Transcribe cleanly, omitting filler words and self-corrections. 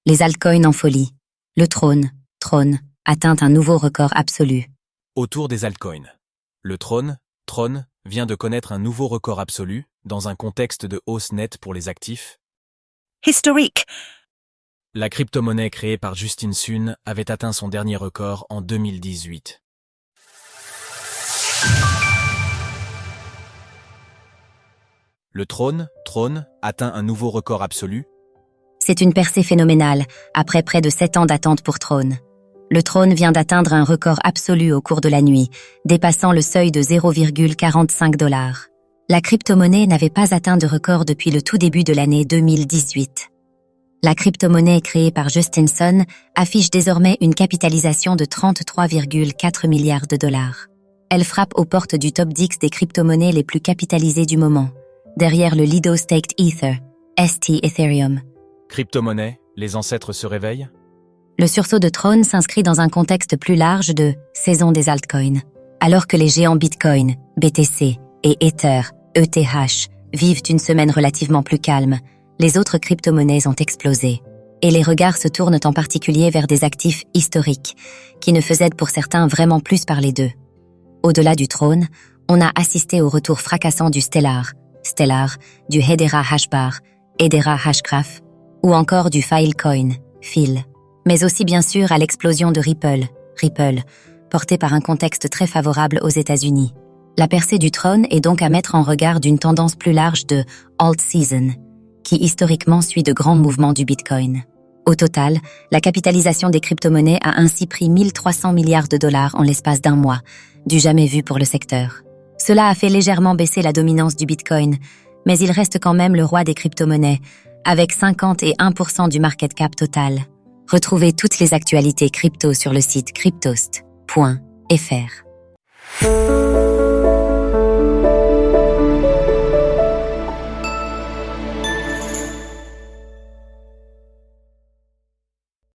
Les altcoins en folie. Le Tron, atteint un nouveau record absolu. Autour des altcoins. Le Tron, vient de connaître un nouveau record absolu, dans un contexte de hausse nette pour les actifs. Historique. La crypto-monnaie créée par Justin Sun avait atteint son dernier record en 2018. Le Tron, atteint un nouveau record absolu. C'est une percée phénoménale, après près de 7 ans d'attente pour Tron. Le Tron vient d'atteindre un record absolu au cours de la nuit, dépassant le seuil de 0,45 $. La crypto-monnaie n'avait pas atteint de record depuis le tout début de l'année 2018. La crypto-monnaie créée par Justin Sun affiche désormais une capitalisation de 33,4 milliards de dollars. Elle frappe aux portes du top 10 des crypto-monnaies les plus capitalisées du moment, derrière le Lido Staked Ether, ST Ethereum. Crypto-monnaie, les ancêtres se réveillent? Le sursaut de Tron s'inscrit dans un contexte plus large de saison des altcoins. Alors que les géants Bitcoin, BTC et Ether, ETH, vivent une semaine relativement plus calme, les autres crypto-monnaies ont explosé. Et les regards se tournent en particulier vers des actifs historiques, qui ne faisaient pour certains vraiment plus parler d'eux. Au-delà du Tron, on a assisté au retour fracassant du Stellar, du Hedera Hashbar, Hedera Hashgraph, ou encore du Filecoin, Fil. Mais aussi bien sûr à l'explosion de Ripple, portée par un contexte très favorable aux États-Unis. La percée du Tron est donc à mettre en regard d'une tendance plus large de alt season, qui historiquement suit de grands mouvements du Bitcoin. Au total, la capitalisation des crypto-monnaies a ainsi pris 1300 milliards de dollars en l'espace d'un mois, du jamais vu pour le secteur. Cela a fait légèrement baisser la dominance du Bitcoin, mais il reste quand même le roi des crypto-monnaies, avec 51% du market cap total. Retrouvez toutes les actualités crypto sur le site cryptost.fr.